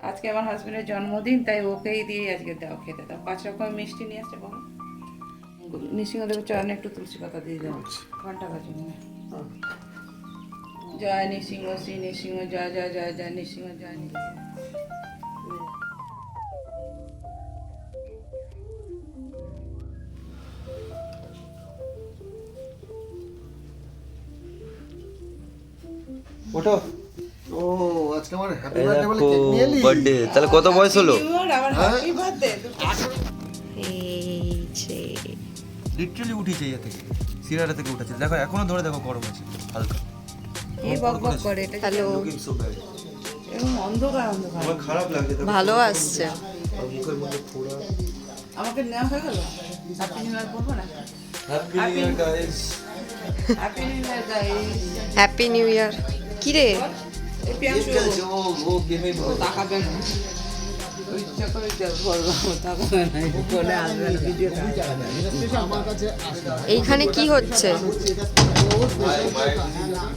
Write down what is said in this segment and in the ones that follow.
আজকে আমার হাজবেন্ডের জন্মদিন, তাই ওকেই দিয়ে আজকে দাও খেতে দাও। 5 রকম মিষ্টি নিয়ে আসছে বাবা। নৃসিংহদেবের চরণে একটু তুলসী পাতা দিয়ে দাও, ঘন্টা বাজে মনে। জয় নৃসিংহ, শ্রী নৃসিংহ, জয় জয় জয় জয় নৃসিংহ, জয় নৃসিংহ। ওঠো। ও আজকে আমার হ্যাপি বার্থডে বলে কেক নিয়ে এলি? বার্থডে তাহলে কত বয়স হলো? Happy birthday. এই যে লিটারালি উঠেছে ইয়ে থেকে, সিরাটা থেকে উঠেছে। দেখো এখনো ধরে দেখো গরম আছে হালকা। এই বক বক করে এটা। Hello, looking so bad. এরকম অন্ধকার অন্ধকার। আমার খারাপ লাগছে তো। ভালো আসছে। আর মুখের মধ্যে ফোড়া। আমাকে নেওয়া হয়ে গেল। হ্যাপি নিউ ইয়ার করবো না? Happy new year guys. Happy new year guys. Happy new year. কি রে? এই পিয়াসু ও গেমে তাকাবে না। ওই ইচ্ছা করে বললাম তাকাবে না, ফোনে আসবে না, ভিডিওটা আমার কাছে এইখানে কি হচ্ছে?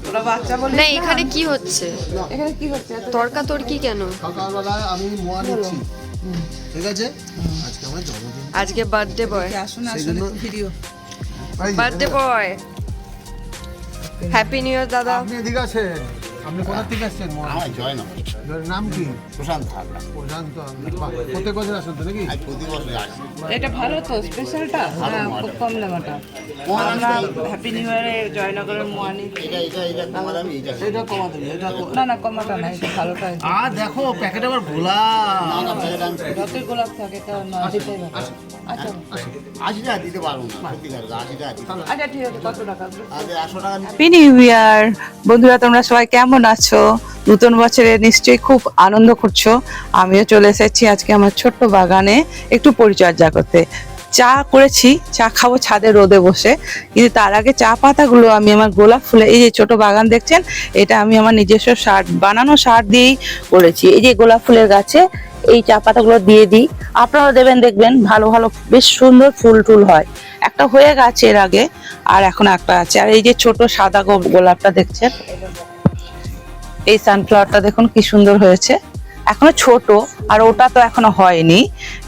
ওরা বাচ্চা বলে না, এখানে কি হচ্ছে? এখানে কি হচ্ছে? তর্কাতর্কি কেন? সকালবেলায় আমি মোয়া নিচ্ছি, ঠিক আছে? আজকে আমার জন্মদিন। আজকে বার্থডে বয়। আসুন আসুন video. Birthday boy. Happy new year দাদা। আপনি এদিকে আছেন? আপনি কোথা থেকে আসছেন? আমার জয়নগর, নাম কি? প্রশান্ত হালদার। প্রশান্ত। প্রত্যেক বছর আসেন তো নাকি? আজ প্রতি বছর আসি। এটা ভালো তো স্পেশালটা, খুব কম দামাটা। আমরা হ্যাপি নিউ ইয়ারে জয়নগরের মোয়ানি। এটা কমা দামি, এটা কমা দেবে, এটা না না কমাটা না, এটা ভালোটা। দেখো প্যাকেট আবার ভোলা। না প্যাকেট আমি যতই গোলাপ থাকে তা না দিতেই হবে। আচ্ছা 80 টাকা দিতে পারবো না, সত্যি কথা 80 টাকা দিতে পারবো না। আচ্ছা ঠিক আছে, কত টাকা? আজ 100 টাকা হ্যাপি নিউ ইয়ার বন্ধুরা, তোমরা সবাই কেমন আছো? নতুন বছরে নিশ্চয়ই খুব আনন্দ করছো। আমিও চলে এসেছি আজকে আমার ছোট্ট বাগানে একটু পরিচর্যা করতে। চা করেছি, চা খাবো ছাদে রোদে বসে, কিন্তু তার আগে চা পাতাগুলো আমি আমার গোলাপ ফুলে, এই যে ছোট বাগান দেখছেন, এটা আমি আমার নিজস্ব সার বানানো সার দিয়েই করেছি। এই যে গোলাপ ফুলের গাছে এই চা পাতাগুলো দিয়ে দিই, আপনারা দেবেন, দেখবেন ভালো ভালো বেশ সুন্দর ফুল টুল হয়। একটা হয়ে গেছে এর আগে, আর এখন একটা আছে। আর এই যে ছোট সাদা গোলাপটা দেখছেন, এই সানফ্লাওয়ারটা দেখুন কি সুন্দর হয়েছে, এখনো ছোট, আর ওটা তো এখনো হয়নি।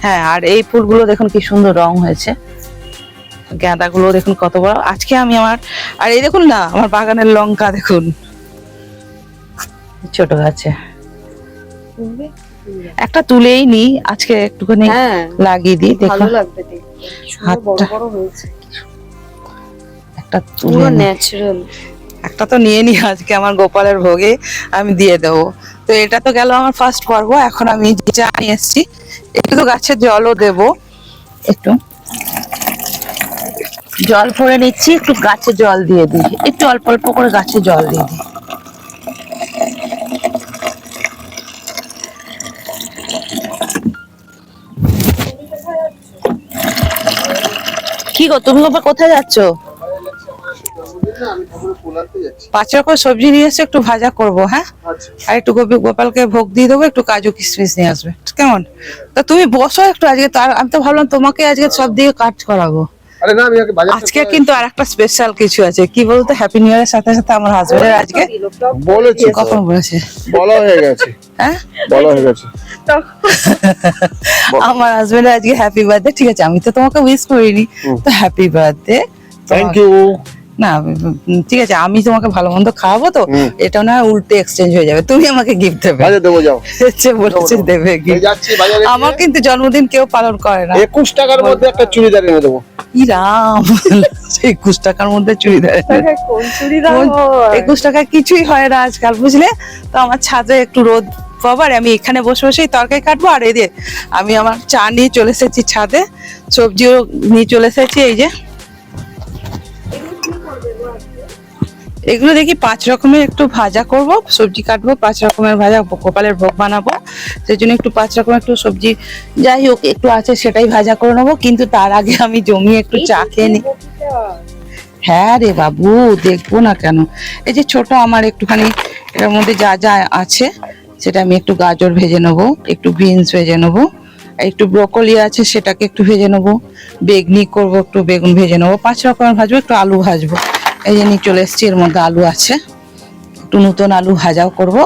হ্যাঁ, আর এই ফুলগুলো দেখুন কি সুন্দর রং হয়েছে, গাঁদাগুলো দেখুন কত বড়। আজকে আমি আর এই দেখুন না, আমার বাগানের লঙ্কা দেখুন ছোট গাছে। একটা তুলেই নি আজকে, একটুখানি লাগিয়ে দিই, দেখুন হাতটা একটা তুলে ন্যাচারাল। একটা তো নিয়ে নি আজকে আমার গোপালের ভোগে আমি দিয়ে দেবো। তো এটা তো গেল আমার ফার্স্ট পর্ব। এখন আমি চা নিয়ে এসেছি, একটু তো গাছের জলও দেবো, একটু জল ভরে নিচ্ছি, একটু গাছে জল দিয়ে দিই, একটু অল্প অল্প করে গাছে জল দিয়ে দিই। কি গো, তুমি কোথায় যাচ্ছ? 5 রকম সবজি নিয়ে এসে একটু ভাজা করবো। হ্যাঁ, আর একটু গোপালকে ভোগ দিয়ে দেবো, একটু কাজু কিশমিশ নিয়ে আসবে, কেমন? তা তুমি বসো একটু, আজকে তার আমি তো ভাবলাম তোমাকে আজকে সব দিয়ে কাজ করাবো। আজকে কিন্তু আর একটা স্পেশাল কিছু আছে, কি বলতো? হ্যাপি নিউ ইয়ারের সাথে সাথে আমার হাজবেন্ডের আজকে বলেছি, কখন বলেছে? বলা হয়ে গেছে। হ্যাঁ, বলা হয়ে গেছে। আমার হাজবেন্ডের আজকে হ্যাপি বার্থডে। ঠিক আছে, আমি তো তোমাকে উইশ করিনি, তো হ্যাপি বার্থডে। Thank you. না ঠিক আছে, আমি তোমাকে ভালো মন্দ খাওয়াবো, তো এটা না উল্টে এক্সচেঞ্জ হয়ে যাবে, তুমি আমাকে গিফট দেবে। বাজারে দেবো, যাও। সে বলেছে দেবে gift। যাচ্ছি বাজারে। আমার কিন্তু জন্মদিন কেউ পালন করে না। 21 টাকার মধ্যে একটা চুড়িদার এনে দেবো। ই রাম, 21 টাকার মধ্যে চুড়িদার? 21 টাকা কিছুই হয় না আজকাল, বুঝলে? তো আমার ছাদে একটু রোদ পাবার, আমি এখানে বসে বসেই তরকারি কাটবো, আর এই যে আমি আমার চা নিয়ে চলে এসেছি ছাদে, সবজিও নিয়ে চলে এসেছি। এই যে এগুলো দেখি 5 রকমের একটু ভাজা করব, সবজি কাটবো 5 রকমের ভাজা, গোপালের ভোগ বানাবো, সেই জন্য একটু 5 রকমের একটু সবজি যাই হোক একটু আছে সেটাই ভাজা করে নেবো। কিন্তু তার আগে আমি জমিয়ে একটু চা খেয়ে নিই। হ্যাঁ রে বাবু, দেখবো না কেন? এই যে ছোট আমার একটুখানি এর মধ্যে যা যা আছে সেটা আমি একটু গাজর ভেজে নেবো, একটু বিনস ভেজে নেবো, একটু ব্রোকলি আছে সেটাকে একটু ভেজে নেবো, বেগনি করবো, একটু বেগুন ভেজে নেবো, 5 রকমের ভাজবো, একটু আলু ভাজবো। এই যে নিয়ে চলে এসছি, এর মধ্যে আলু আছে, একটু নতুন আলু ভাজাও করব।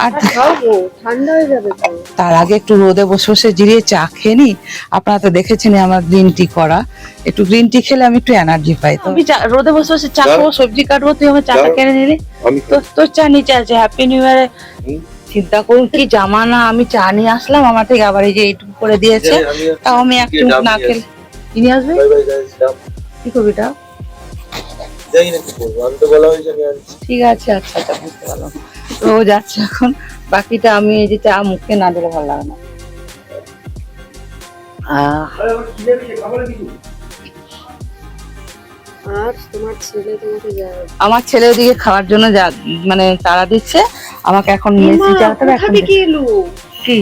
আর- খাবো, ঠান্ডা হয়ে যাবে তো। তার আগে একটু রোদে বসে বসে জিরিয়ে চা খেয়ে নি। আপনারা তো দেখেছেন আমার গ্রিন টি করা, একটু গ্রিন টি খেলে আমি একটু এনার্জি পাই। তো আমি রোদে বসে বসে চা খাবো, সবজি কাটবো, তুই আমার চাটা কেড়ে নিলি। তোর চা নিচে আছে, হ্যাপি নিউ ইয়ারে। চিন্তা করুন কি জামানা, আমি চা নিয়ে আসলাম, আমার থেকে আবার এই যে এইটুকু করে দিয়েছে, তাও আমি এক চুমুক না খেলে। কি নিয়ে আসবে? কি করবি এটা? ঠিক আছে, আচ্ছা আচ্ছা, বুঝতে পারলাম। তো ও যাচ্ছে এখন, বাকিটা আমি এই যে চা মুখে না দিলে ভালো লাগে না। আর তোমার ছেলে তোমাকে যায় আমার ছেলে ওদিকে খাওয়ার জন্য মানে তাড়া দিচ্ছে, আমাকে এখন নিয়ে এসে চালাতে হবে। এখন কি এলো? কি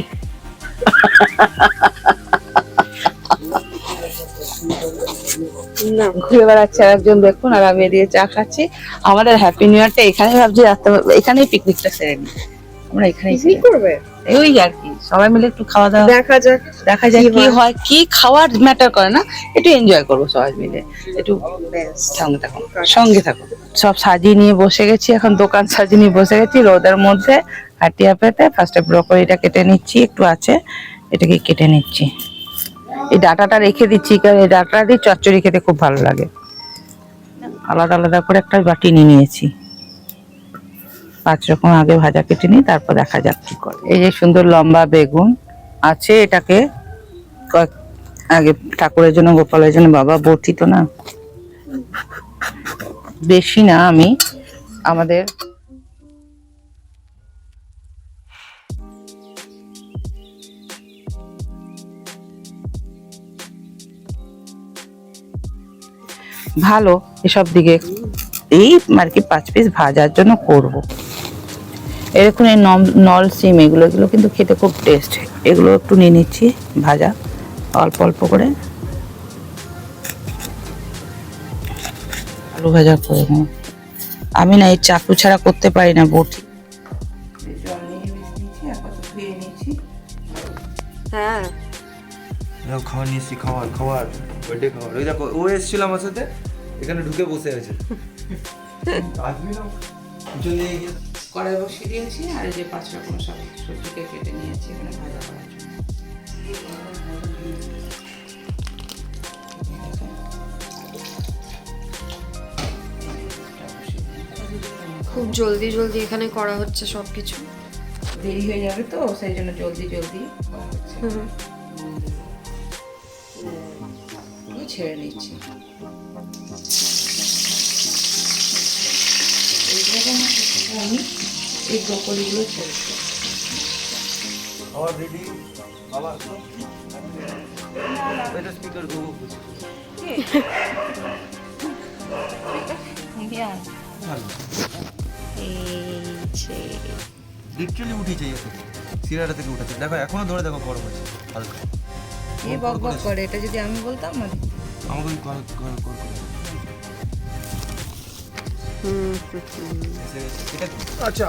না, ঘুরে বেড়াচ্ছে আর একজন দেখুন, আর আমি এদিকে চা খাচ্ছি। আমাদের হ্যাপি নিউ ইয়ারটা এখানে ভাবছি রাখতে হবে, এখানেই পিকনিকটা সেরে নিই আমরা, এখানেই কি করবে? ওই আর কি, সবাই মিলে একটু খাওয়া দাওয়া, দেখা যাক। দেখা যায় কি হয়। কি খাওয়ার ম্যাটার করে না, একটু এনজয় করবো সবাই মিলে, একটু সঙ্গে থাকুন, সঙ্গে থাকুন। সব সাজিয়ে নিয়ে বসে গেছি, এখন দোকান সাজিয়ে নিয়ে বসে গেছি রোদের মধ্যে হাটিয়া পেতে। ফার্স্টে ব্রকলিটা কেটে নিচ্ছি, একটু আছে এটাকে কেটে নিচ্ছি। এই ডাটাটা রেখে দিচ্ছি, কারণ এই ডাটাটা দিয়ে চচ্চড়ি খেতে খুব ভালো লাগে। আলাদা আলাদা করে একটা বাটি নিয়ে নিয়েছি। 5 রকম আগে ভাজা কেটে নিই, তারপর দেখা যাক কি করে। এই যে সুন্দর লম্বা বেগুন আছে, এটাকে আগে ঠাকুরের জন্য, গোপালের জন্য, বাবা বটি তো না, বেশি না, আমি আমাদের ভালো এসব দিকে এই আর কি 5 পিস ভাজার জন্য করব। এরকম এই নল সিম এগুলো কিন্তু খেতে খুব টেস্ট। এগুলো একটু নিয়ে নিচ্ছি ভাজা, অল্প অল্প করে আলু ভাজা করে নেব। আমি না এই চাকু ছাড়া করতে পারি না বটি। হ্যাঁ, দেখো খাওয়ার নিয়ে এসছি, খাওয়ার বার্থডে খাওয়ার। ওই দেখো ও এসেছিল আমার সাথে, এখানে ঢুকে বসে আছে। আসবি না, চলে গিয়ে কড়াই বসিয়ে দিয়েছি, আর এই যে 5 রকম সব সবজিকে কেটে নিয়েছি এখানে ভাজা করার জন্য। খুব জলদি জলদি এখানে করা হচ্ছে সবকিছু। দেরি হয়ে যাবে তো, সেই জন্য জলদি জলদি করা হচ্ছে। ছেড়ে নিচ্ছি। আমি এই ব্রকলিগুলো ছেড়েছি। খাওয়ার রেডি। বাবা এটা স্পিকার দেবো। ভালো লিটারালি উঠেছে ইয়ে থেকে, সিরাটা থেকে উঠেছে। দেখো এখনো ধরে দেখো গরম আছে হালকা। এ বক বক করে, এটা যদি আমি বলতাম না, আমাকে ওই কর করে এটা আচ্ছা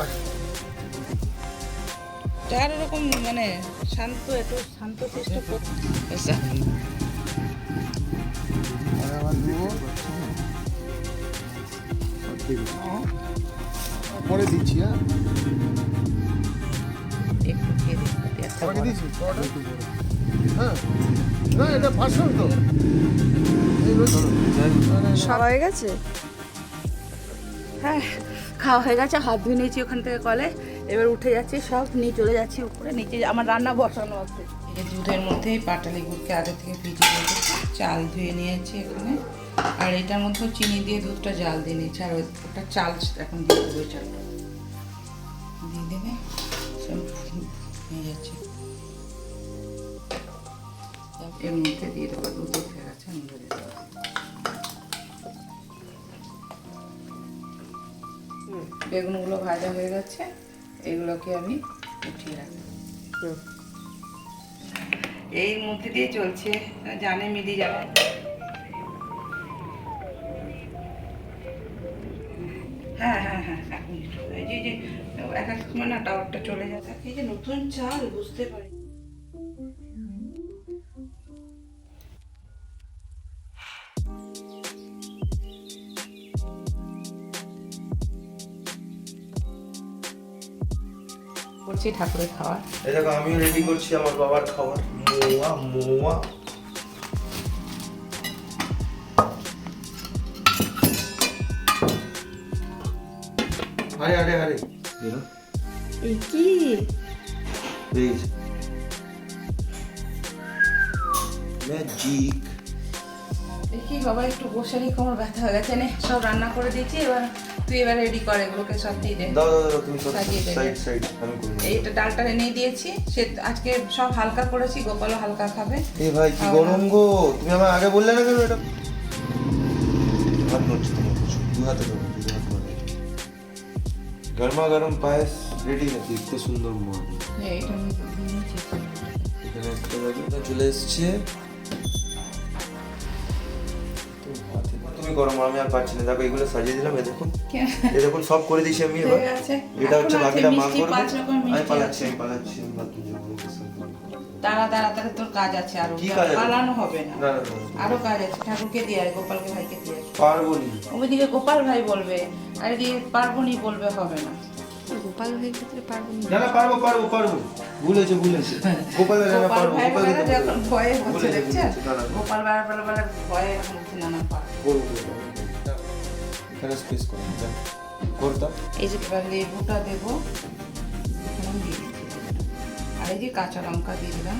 চার রকম মানে শান্ত, একটু শান্ত শিষ্ট। পরে দিচ্ছি। হ্যাঁ একটু খেয়ে দিই, একটা পরে বড়। দিচ্ছি। হ্যাঁ না, এটা ফার্স্ট তো সব হয়ে গেছে। হ্যাঁ খাওয়া হয়ে গেছে, হাত ধুয়ে নিয়েছি ওখান থেকে কলে, এবার উঠে যাচ্ছি, সব নিয়ে চলে যাচ্ছি উপরে। নিচে আমার রান্না বসানো আছে। এই যে দুধের মধ্যে পাটালি গুড়কে আগে থেকে ভিজিয়ে রেখেছি, চাল ধুয়ে নিয়েছি এখানে, আর এটার মধ্যে চিনি দিয়ে দুধটা জাল দিয়ে নিয়েছি, আর ওটা চাল এখন দিয়ে দেবো। ওই চালটা দিয়ে দেবে, সব হয়ে যাচ্ছে। এর মধ্যে দিয়ে দেবো, দুধ উঠে গেছে, আমি বলে দেবো। বেগুনগুলো ভাজা হয়ে গেছে, এগুলোকে আমি উঠিয়ে রাখবো। এর মধ্যে দিয়ে চলছে, জানে মিলি যাবে। হ্যাঁ হ্যাঁ হ্যাঁ, এক মিনিট। এই যে এক এক সময় না টাওয়ারটা চলে যাচ্ছে। এই যে নতুন চাল, বুঝতে পারি। করছি ঠাকুরের খাবার। এই দেখো আমিও রেডি করছি আমার বাবার খাবার, মোয়া মোয়া। আরে আরে আরে এই কি প্লিজ ম্যাজিক। দেখি বাবা একটু বসে নি, কোমর ব্যথা হয়ে গেছে। নে সব রান্না করে দিয়েছি, এবার তুই এবার রেডি কর এগুলোকে সব দিয়ে দে। দাও দাও দাও তুমি সব সাজিয়ে দে। সাইড সাইড আমি করব। এইটা ডালটা এনে দিয়েছি, সে আজকে সব হালকা করেছি, গোপালও হালকা খাবে। এ ভাই কি গরম গো, তুমি আমায় আগে বললে না কেন এটা? হাত নড়ছে তোমার, দু হাতে ধরো, দু হাত ধরো। গরমা গরম পায়েস রেডি নাকি? দেখতে সুন্দর মনে হয়। এইটা আমি নিয়েছি। এখানে একটা জায়গাটা চলে এসছে। তুমি গরম, আমি আর পারছি না। দেখো এগুলো সাজিয়ে দিলাম, এ দেখুন এ দেখুন সব করে দিয়েছি আমি। এবার হয়ে গেছে। এটা হচ্ছে এখন আছে বাকিটা মা মিষ্টি, করবে। 5 রকম আমি মিষ্টি পালাচ্ছি আছে। আমি পালাচ্ছি আমি বাথরুম যাবো। তাড়াতাড়ি তোর কাজ আছে, আরো কি কাজ আছে? পালানো হবে না, না না না, আরো কাজ আছে। ঠাকুরকে দিয়ে আর গোপালকে ভাইকে দিয়ে পারবো নি। ওইদিকে গোপাল ভাই বলবে, আর এদিকে পার্বণী বলবে, হবে না। গোপাল ভাইয়ের ক্ষেত্রে পারবো না। না না পারবো পারবো পারবো, ভুলেছে ভুলেছে। গোপাল না না গোপাল পারবো, ভাই গোপাল বলে যখন ভয়ে হচ্ছে, ভুলেছে, দেখছেন ভুলেছে, না, না। গোপাল ভাই বলে ভয়ে এখন হচ্ছে, না না পারবো। করবো করবো। এখানে স্পেস করো, করতাম। এই যে এবার লেবুটা দেবো, এখানে আমি দিয়ে দিচ্ছি। আর এই যে কাঁচা লঙ্কা দিয়ে দিলাম।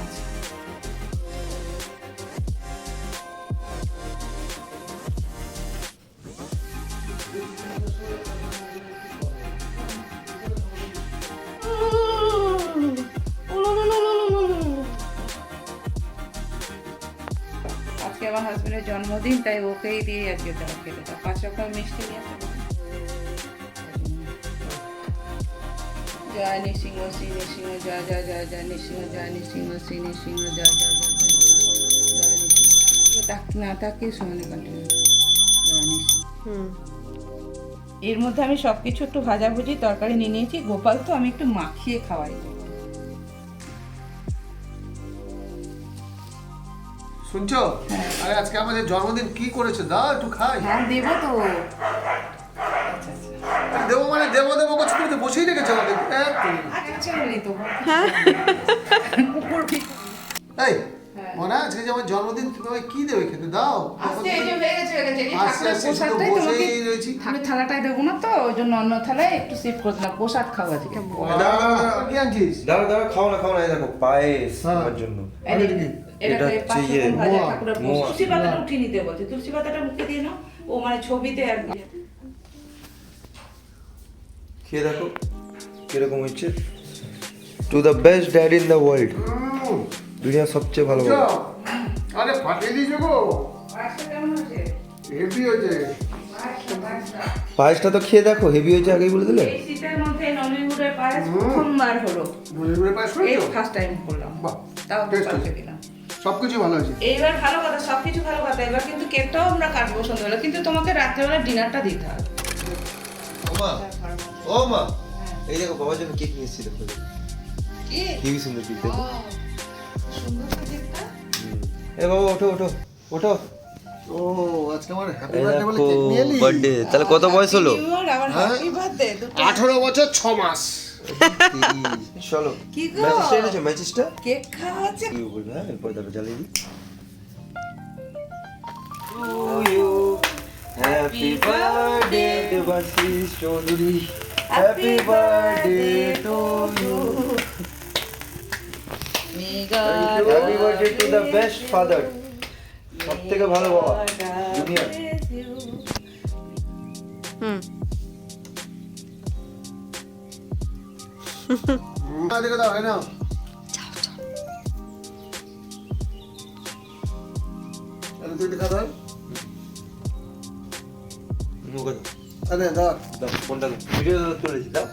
আচ্ছা। আজকে আমার হাজবেন্ডের জন্মদিন, তাই ওকেই দিয়ে আজকে তারা খেতে দাও। 5 রকম মিষ্টি নিয়ে আসতে। জয় নৃসিংহ শ্রী নৃসিংহ, জয় জয় জয় জয় নৃসিংহ, জয় নৃসিংহ শ্রী নৃসিংহ, জয় জয় জয় জয় জয় নৃসিংহ। না তাকে সমানে কন্টিনিউ জয় নৃসিংহ। এর মধ্যে আমি সব কিছু একটু ভাজাভুজি তরকারি নিয়ে নিয়েছি। গোপাল তো আমি একটু মাখিয়ে খাওয়াই। শুনছো? আরে আজকে আমাদের জন্মদিন কি করেছে, দাও একটু খাই। হ্যাঁ দেবো তো। দেবো মানে দেবো দেবো করছে, তুমি তো বসেই রেখেছো আমাদের। আচ্ছা নেই তো কুকুর ঠিক এই মনে আজকে যে আমার জন্মদিন, তুমি আমায় কি দেবে খেতে, দাও। আস্তে এই যে হয়ে গেছে হয়ে গেছে। এই আস্তে ঠাকুরের আস্তে শুধু প্রসাদটাই তোমাকে বসেই রয়েছি। আমি থালাটায় দেবো না তো, ওই জন্য অন্য থালায় একটু সিপ করে দিলাম। প্রসাদ খাওয়া আজকে। কি আনছিস? দাঁড়া দাঁড়া, খাও না খাও না, এই দেখো পায়েস হ্যাঁ। আমার জন্য। এটা এটা হচ্ছে ইয়ে, মোয়া, ঠাকুরের মোয়া। তুলসী পাতাটা উঠিয়ে নিতে বলছে। তুলসী পাতাটা মুখে দিয়ে নাও, ও মানে ছবিতে আর কি। খেয়ে দেখো কিরকম হচ্ছে। To the best dad in the world, দুনিয়ার সবচেয়ে ভালো বাবা। আরে ফাটিয়ে দিয়েছো গো, পায়েসটা কেমন হয়েছে? হেভি হয়েছে। পায়েসটা পায়েসটা তো খেয়ে দেখো, হেভি হয়েছে আগেই বলে দিলে। এই শীতের মধ্যে নলিগুড়ের পায়েস প্রথমবার হলো। মুড়ি পায়েস এই করেছো? ফার্স্ট টাইম করলাম, বাহ, তাও taste গোপালকে হয়েছে। দিলাম। সবকিছু ভালো হয়েছে। এইবার ভালো কথা, সবকিছু ভালো কথা। এবার কিন্তু কেকটাও আমরা কাটবো সন্ধ্যাবেলা, কিন্তু তোমাকে রাত্রেবেলা ডিনারটা দিতে হবে। ও মা, ও মা, এই দেখো বাবার জন্য কেক নিয়ে এসেছি, দেখো কি হেভি সুন্দর কেক। দেখো সুন্দর তো কেকটা। এ বাবা ওঠো ওঠো ওঠো। ও আজকে আমার হ্যাপি এই বার্থডে বলে দেখো কেক নিয়ে এলি? বার্থডে, তাহলে কত বয়স হলো? আবার হ্যাপি বার্থডে। 18 বছর 6 মাস। চলো কি গো? ম্যাচিসটা এনেছো? ম্যাচিসটা কেক খাওয়া হচ্ছে। কি বলবে? হ্যাঁ এরপর তারপর জ্বালিয়ে দিই। To you, happy birthday Debashis Chowdhury, happy birthday to you, happy birthday to the best father, সব থেকে ভালো বাবা দুনিয়া। দেখে দাও, না তুই দেখা দাও। মুখ দাও, আরে দাও দাও ফোনটা দাও, ভিডিও তুলেছি দাও।